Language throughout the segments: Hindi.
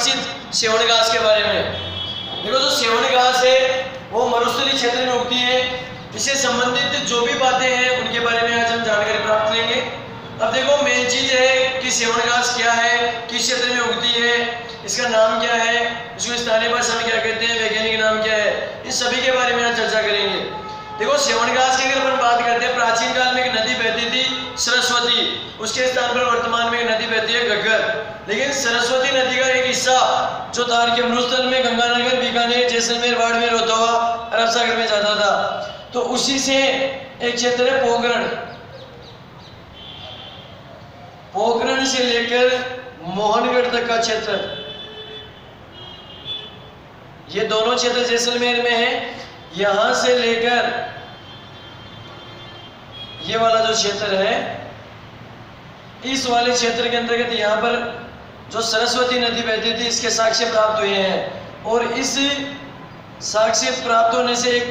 परिचित सेवन घास के बारे में। देखो जो सेवन घास है वो मरुस्थलीय क्षेत्र में उगती है। इससे संबंधित जो भी बातें हैं उनके बारे में आज हम जानकारी प्राप्त करेंगे। अब देखो मेन चीज है कि सेवन घास क्या है, किस क्षेत्र में उगती है, इसका नाम क्या है, इसको स्थानीय भाषा में क्या कहते हैं, वैज्ञानिक नाम क्या है, इन सभी के बारे में आज चर्चा करेंगे। देखो सेवन घास की अगर अपन बात करते हैं, प्राचीन काल में एक नदी बहती थी सरस्वती, उसके स्थान पर वर्तमान में एक नदी बहती है घग्गर। लेकिन सरस्वती नदी का एक हिस्सा जो था कि मरुस्थल में गंगानगर, बीकानेर, जैसलमेर, बाड़मेर होता हुआ अरब सागर में जाता था, तो उसी से एक क्षेत्र है पोखरण। पोखरण से लेकर मोहनगढ़ तक का क्षेत्र, ये दोनों क्षेत्र जैसलमेर में है। यहां से लेकर ये वाला जो क्षेत्र है, इस वाले क्षेत्र के अंतर्गत यहां पर जो सरस्वती नदी बहती थी, इसके साक्ष्य प्राप्त हुए हैं। और इस साक्ष्य प्राप्त होने से एक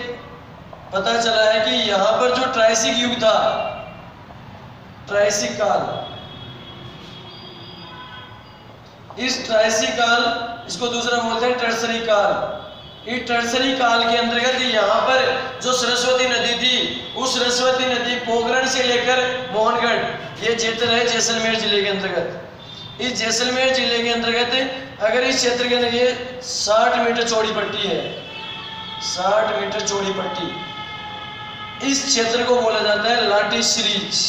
पता चला है कि यहां पर जो ट्राइसिक युग था, ट्राइसिक काल, इस ट्राइसिक काल, इसको दूसरा बोलते हैं टर्सरी काल। इस टर्सरी काल के अंतर्गत यहाँ पर जो सरस्वती नदी थी, उस सरस्वती नदी पोखरण से लेकर मोहनगढ़, ये क्षेत्र है जैसलमेर जिले के अंतर्गत। इस जैसलमेर जिले के अंतर्गत अगर इस क्षेत्र के अंदर ये 60 मीटर चौड़ी पट्टी है, 60 मीटर चौड़ी पट्टी, इस क्षेत्र को बोला जाता है लाठी सीरीज।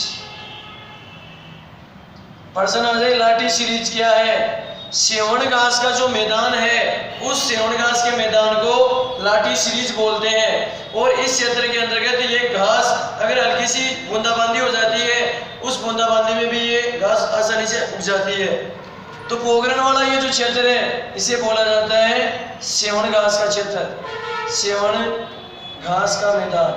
प्रश्न आ जाए लाठी सीरीज क्या है? सेवन घास का जो मैदान है, उस सेवन घास के मैदान को लाठी सीरीज बोलते हैं। और इस क्षेत्र के अंतर्गत ये घास अगर हल्की सी बूंदाबांदी हो जाती है, उस बूंदाबांदी में भी ये घास आसानी से उग जाती है। तो पोखरण वाला ये जो क्षेत्र है, इसे बोला जाता है सेवन घास का क्षेत्र, सेवन घास का मैदान।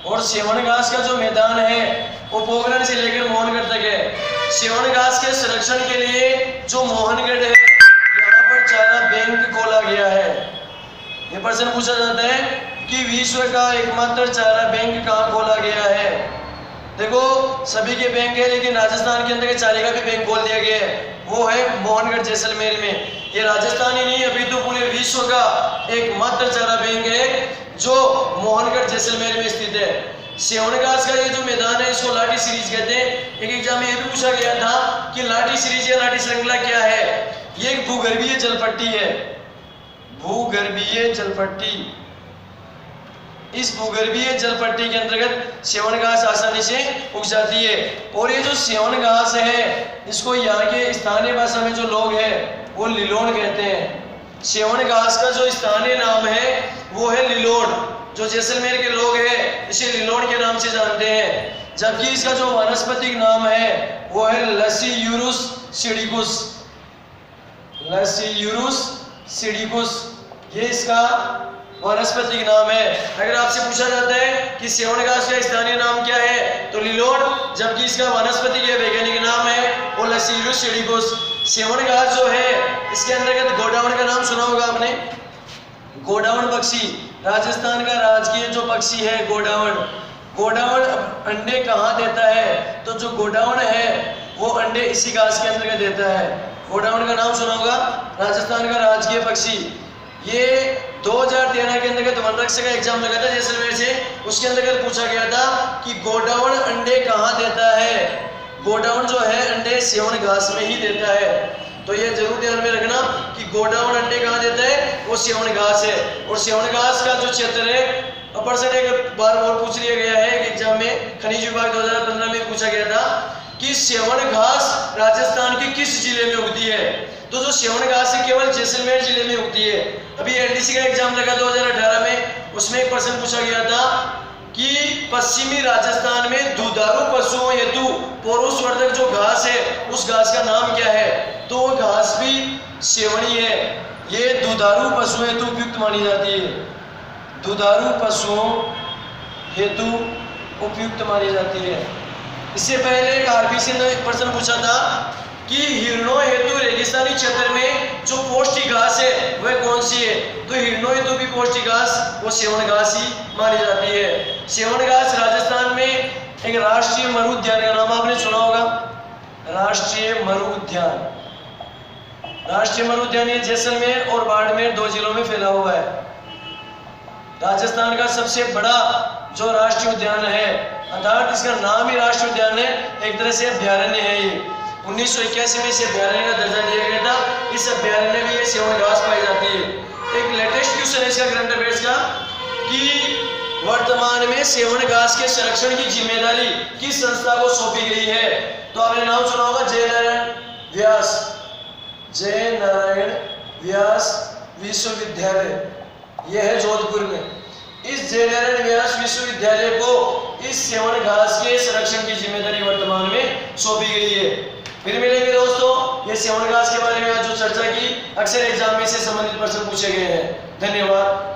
और सेवन घास का जो मैदान है वो पोखरण से लेकर मोहनगढ़ तक है। सेवन घास के संरक्षण के लिए जो मोहनगढ़ है, यहाँ पर चारा बैंक खोला गया है। ये प्रश्न पूछा जाता है कि विश्व का एकमात्र चारा बैंक कहाँ खोला गया है? देखो सभी के बैंक है, लेकिन राजस्थान के अंदर चारे का भी बैंक खोल दिया गया है, वो है मोहनगढ़ जैसलमेर में। ये राजस्थान ही नहीं, अभी तो पूरे विश्व का एकमात्र चारा बैंक है जो मोहनगढ़ जैसलमेर में स्थित है। सेवन घास का ये जो मैदान है, इसको लाठी सीरीज कहते हैं। एक एग्जाम में ये भी पूछा गया था कि लाठी सीरीज या लाठी श्रृंखला क्या है? ये एक भूगर्भीय जलपट्टी है, भूगर्भीय जलपट्टी। इस भूगर्भीय जलपट्टी के अंतर्गत सेवन घास आसानी से उग जाती है। और ये जो सेवन घास है, इसको यहाँ के स्थानीय भाषा में जो लोग हैं वो लिलोड़ कहते हैं। सेवन घास का जो स्थानीय नाम है वो है लिलोड़। जो जैसलमेर के लोग हैं इसे लिलोड़ के नाम से जानते हैं। जबकि इसका जो वानस्पतिक नाम है वो है लसीयूरुस सिडिकुस, लसीयूरुस सिडिकुस, ये इसका वानस्पतिक नाम है। अगर आपसे पूछा जाता है कि सेवन घास का स्थानीय नाम क्या है, तो लिलोड़, जबकि इसका वानस्पतिक या वैज्ञानिक नाम है वो लसीयूरुस सिडिकुस। सेवन घास जो है, इसके अंतर्गत गोडावण का नाम सुना होगा आपने। गोडावण पक्षी, राजस्थान का राजकीय जो पक्षी है गोडावण। गोडावण अंडे कहाँ देता है? तो जो गोडावण है वो अंडे इसी घास के अंतर्गत देता है। गोडावण का नाम सुना होगा, राजस्थान का राजकीय पक्षी। ये 2013 के अंतर्गत वन रक्षक का एग्जाम लगा था जैसलमेर से, उसके अंतर्गत पूछा गया था कि गोडावण अंडे कहाँ देता है? गोडावण जो है अंडे सेवन घास में ही देता है। तो ये जरूर ध्यान में रखना कि गोडावण अंडे कहाँ देता है, वो सेवन घास है। और सेवन घास का जो क्षेत्र है, अपर से एक बार और पूछ लिया गया है एग्जाम में, खनिज विभाग 2015 में पूछा गया था कि सेवन घास राजस्थान के किस जिले में उगती है? तो जो सेवन घास है केवल जैसलमेर जिले में उगती है। अभी एनडीसी का एग्जाम लगा 2018 में, उसमें एक प्रश्न पूछा गया था कि पश्चिमी राजस्थान में दुधारू पशुओं हेतु पौरुषवर्धक जो घास है, उस घास का नाम क्या है? तो वो घास भी सेवनी है। ये दुधारू पशुओं हेतु उपयुक्त मानी जाती है, दुधारू पशुओं हेतु उपयुक्त मानी जाती है। इससे पहले आरबीसी ने एक प्रश्न पूछा था कि हिरणों हेतु रेगिस्तानी क्षेत्र में जो पौष्टिक घास है वह कौन सी है? तो हिरणों हेतु भी पौष्टिक घास वो सेवन घास ही मानी जाती है। सेवन घास राजस्थान में एक राष्ट्रीय मरु उद्यान का नाम आपने सुना होगा, राष्ट्रीय मरु उद्यान। राष्ट्रीय वन उद्यान ये जैसलमेर और बाड़मेर 2 जिलों में फैला हुआ है। राजस्थान का सबसे बड़ा जो राष्ट्रीय उद्यान है, अर्थात इसका नाम ही राष्ट्रीय उद्यान है, एक तरह से अभ्यारण्य है। ये 1981 में इसे अभ्यारण्य का दर्जा दिया गया था। इस अभ्यारण्य में ये सेवन घास पाई जाती है। एक लेटेस्ट क्वेश्चन है इसका करंट अफेयर्स का कि वर्तमान में सेवन घास के संरक्षण की जिम्मेदारी किस संस्था को सौंपी गई है? तो आपने नाम सुना होगा जय नारायण व्यास, जय नारायण व्यास विश्वविद्यालय, यह है जोधपुर में। इस जय नारायण व्यास विश्वविद्यालय को इस सेवन घास के संरक्षण की जिम्मेदारी वर्तमान में सौंपी गई है। फिर मिलेंगे दोस्तों। ये सेवन घास के बारे में आज जो चर्चा की, अक्सर एग्जाम में से संबंधित प्रश्न पूछे गए हैं। धन्यवाद।